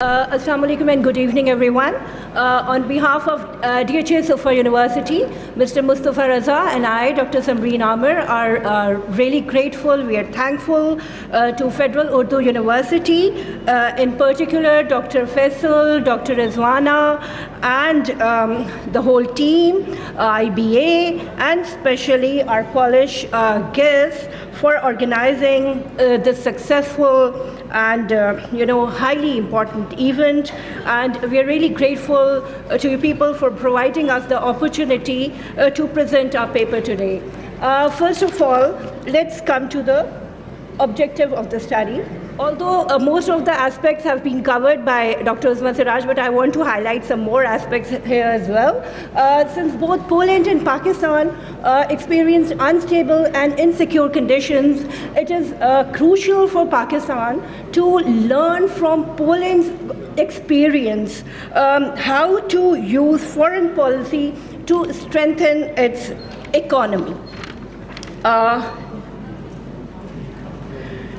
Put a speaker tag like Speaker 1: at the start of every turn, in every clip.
Speaker 1: Alaikum and good evening, everyone. On behalf of DHA Sofa University, Mr. Mustafa Raza and I, Dr. SAMREEN AAMIR, are really grateful. We are thankful to Federal Urdu University, in particular Dr. Faisal, Dr. Rizwana, and the whole team, IBA, and especially our Polish guests for organizing this successful and highly important event. And we are really grateful to you people for providing us the opportunity to present our paper today. First of all, let's come to the objective of the study. Although most of the aspects have been covered by Dr. Uzma Siraj, but I want to highlight some more aspects here as well. Since both Poland and Pakistan experienced unstable and insecure conditions, it is crucial for Pakistan to learn from Poland's experience how to use foreign policy to strengthen its economy.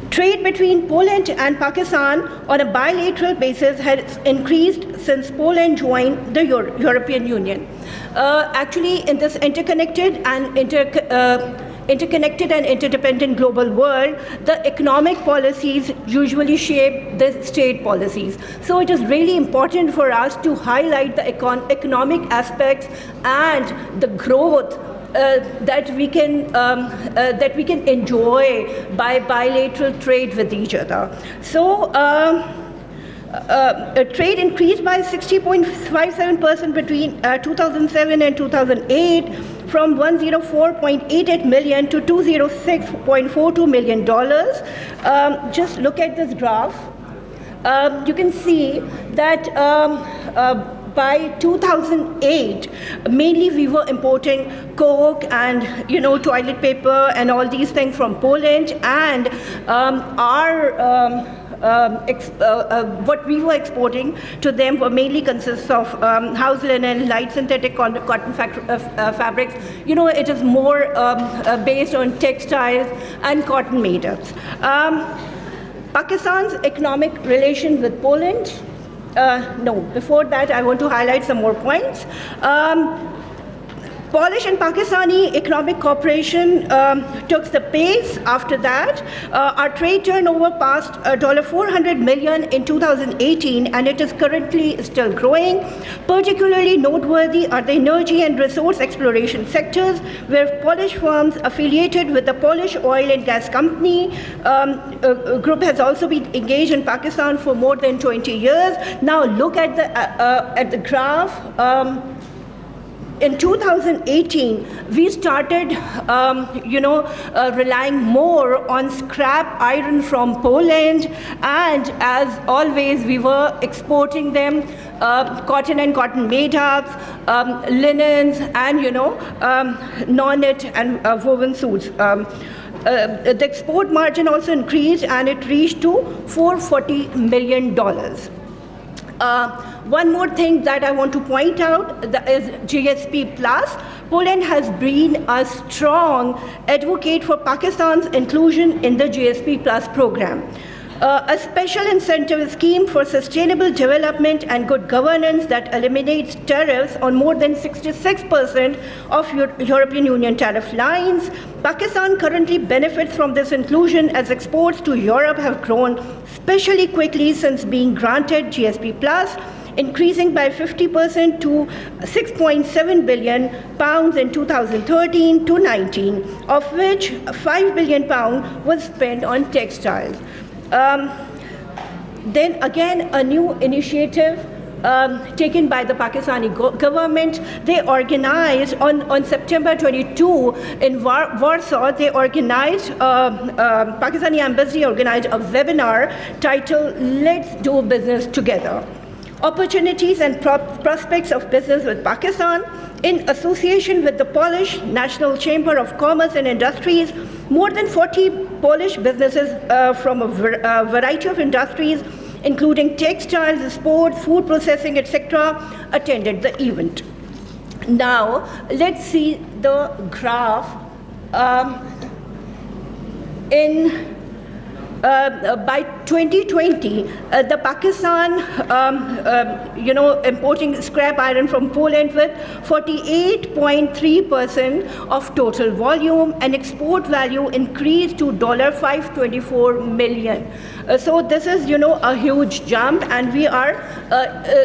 Speaker 1: Trade between Poland and Pakistan on a bilateral basis has increased since Poland joined the European Union. Actually, in this interconnected and interdependent global world, the economic policies usually shape the state policies. So it is really important for us to highlight the economic aspects and the growth that we can enjoy by bilateral trade with each other. So trade increased by 60.57% between 2007 and 2008, from $104.88 million to $206.42 million. Just look at this graph. You can see that by 2008, mainly we were importing coke and toilet paper and all these things from Poland, and what we were exporting to them were mainly consists of house linen, light synthetic cotton fabrics. It is more based on textiles and cotton made-ups. Pakistan's economic relations with Poland. Before that, I want to highlight some more points. Polish and Pakistani economic cooperation took the pace after that. Our trade turnover passed $400 million in 2018, and it is currently still growing. Particularly noteworthy are the energy and resource exploration sectors, where Polish firms affiliated with the Polish Oil and Gas Company group has also been engaged in Pakistan for more than 20 years. Now look at the graph. In 2018, we started, relying more on scrap iron from Poland, and as always, we were exporting them cotton and cotton made-ups, linens, and non-knit and woven suits. The export margin also increased, and it reached to $440 million. One more thing that I want to point out is GSP+. Poland has been a strong advocate for Pakistan's inclusion in the GSP+ program. A special incentive scheme for sustainable development and good governance that eliminates tariffs on more than 66% of European Union tariff lines. Pakistan currently benefits from this inclusion, as exports to Europe have grown especially quickly since being granted GSP+, increasing by 50% to £6.7 billion in 2013 to 19, of which £5 billion was spent on textiles. Then again, a new initiative taken by the Pakistani government. They organized on September 22 in Warsaw. They organized Pakistani embassy organized a webinar titled "Let's Do Business Together: Opportunities and Prospects of Business with Pakistan." In association with the Polish National Chamber of Commerce and Industries, more than 40 Polish businesses from a variety of industries, including textiles, sports, food processing, etc., attended the event. Now, let's see the graph in by 2020, the Pakistan, importing scrap iron from Poland with 48.3% of total volume, and export value increased to $524 million. So this is, a huge jump, and we are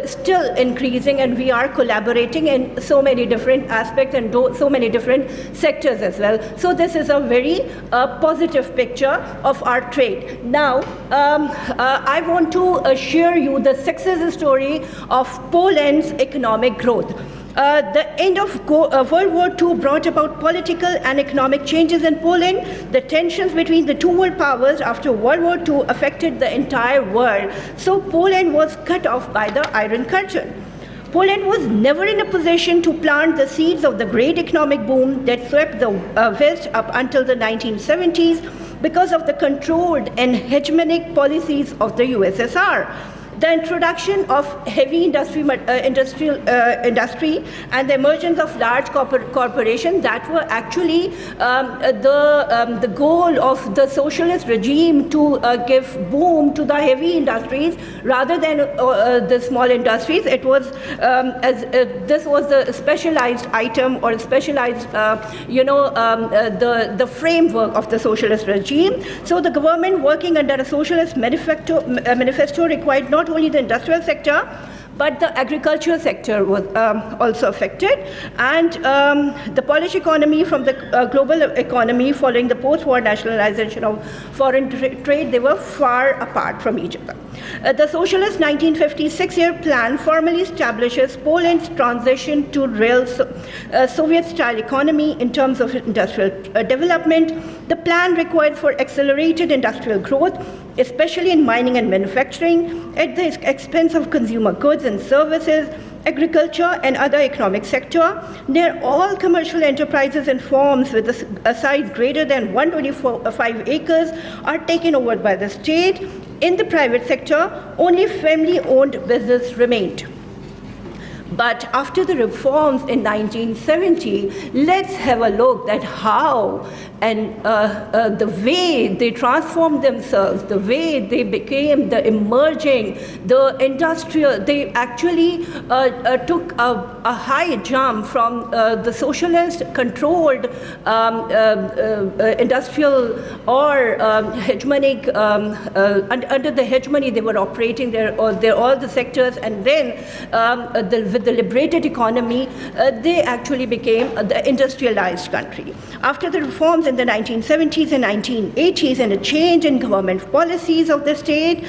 Speaker 1: still increasing, and we are collaborating in so many different aspects and so many different sectors as well. So this is a very positive picture of our trade. Now, I want to share you the success story of Poland's economic growth. The end of World War II brought about political and economic changes in Poland. The tensions between the two world powers after World War II affected the entire world. So Poland was cut off by the iron curtain. Poland was never in a position to plant the seeds of the great economic boom that swept the West up until the 1970s because of the controlled and hegemonic policies of the USSR. The introduction of heavy industry and the emergence of large corporations that were actually the goal of the socialist regime to give boom to the heavy industries rather than the small industries. It was this was the specialized item or specialized the framework of the socialist regime. So the government working under a socialist manifesto required not only the industrial sector, but the agricultural sector was also affected, and the Polish economy from the global economy following the post-war nationalization of foreign trade, they were far apart from each other. The socialist 1956-year plan formally establishes Poland's transition to real Soviet-style economy in terms of industrial development. The plan required for accelerated industrial growth, especially in mining and manufacturing, at the expense of consumer goods and services, agriculture and other economic sector. Near all commercial enterprises and firms with a size greater than 125 acres are taken over by the state. In the private sector, only family-owned business remained. But after the reforms in 1970, let's have a look at how and the way they transformed themselves, the way they became the emerging, the industrial, they actually took a high jump from the socialist-controlled industrial or hegemonic, under the hegemony they were operating there, all the sectors, and then with the liberated economy, they actually became the industrialized country. After the reforms in the 1970s and 1980s and a change in government policies of the state,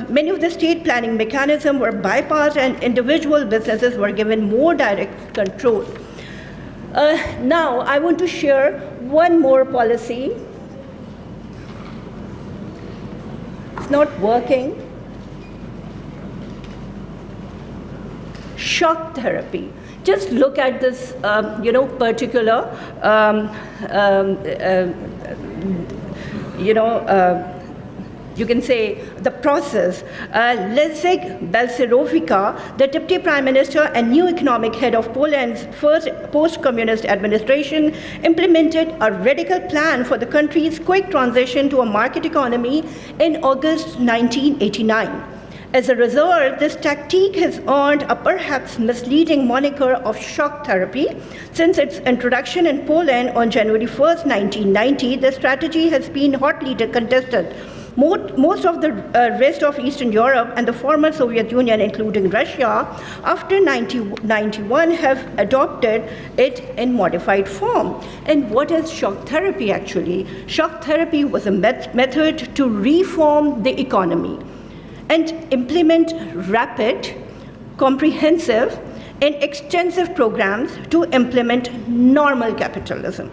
Speaker 1: many of the state planning mechanisms were bypassed and individual businesses were given more direct control. Now, I want to share one more policy. It's not working. Shock therapy. Just look at this, particular, you can say the process. Leszek Balcerowicz, the Deputy Prime Minister and new economic head of Poland's first post-communist administration, implemented a radical plan for the country's quick transition to a market economy in August 1989. As a result, this tactique has earned a perhaps misleading moniker of shock therapy. Since its introduction in Poland on January 1st, 1990, the strategy has been hotly contested. Most of the rest of Eastern Europe and the former Soviet Union, including Russia, after 1991 have adopted it in modified form. And what is shock therapy actually? Shock therapy was a method to reform the economy and implement rapid, comprehensive, and extensive programs to implement normal capitalism.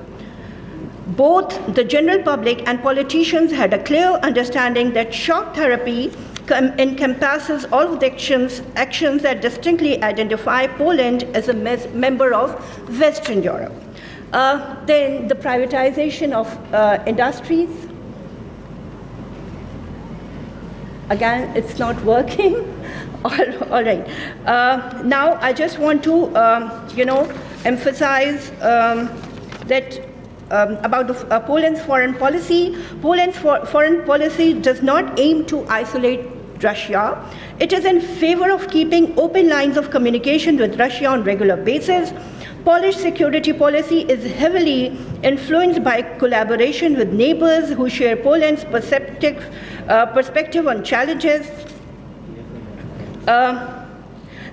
Speaker 1: Both the general public and politicians had a clear understanding that shock therapy encompasses all of the actions that distinctly identify Poland as a member of Western Europe. Then the privatization of industries. Again, it's not working. All right. Now, I just want to, emphasize that Poland's foreign policy. Poland's foreign policy does not aim to isolate Russia. It is in favor of keeping open lines of communication with Russia on regular basis. Polish security policy is heavily influenced by collaboration with neighbors who share Poland's perspective on challenges.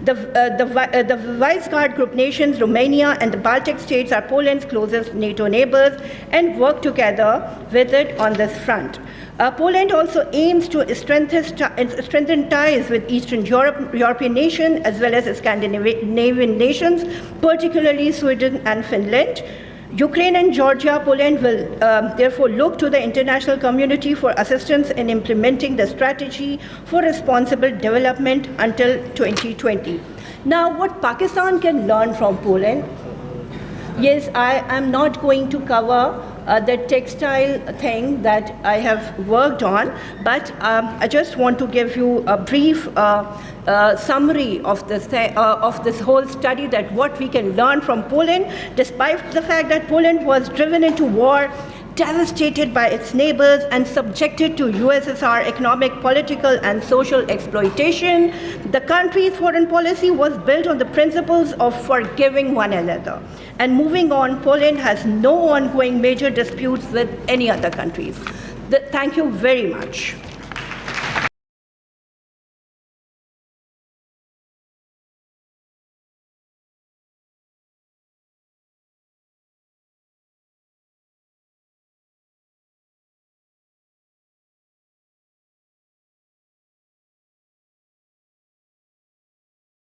Speaker 1: The Visegrad Group nations, Romania and the Baltic states are Poland's closest NATO neighbors and work together with it on this front. Poland also aims to strengthen ties with Eastern European nations as well as Scandinavian nations, particularly Sweden and Finland. Ukraine and Georgia, Poland will therefore look to the international community for assistance in implementing the strategy for responsible development until 2020. Now, what Pakistan can learn from Poland? Yes, I am not going to cover the textile thing that I have worked on, but I just want to give you a brief summary of this whole study, that what we can learn from Poland, despite the fact that Poland was driven into war, devastated by its neighbors and subjected to USSR economic, political and social exploitation. The country's foreign policy was built on the principles of forgiving one another. And moving on, Poland has no ongoing major disputes with any other countries. Thank you very much.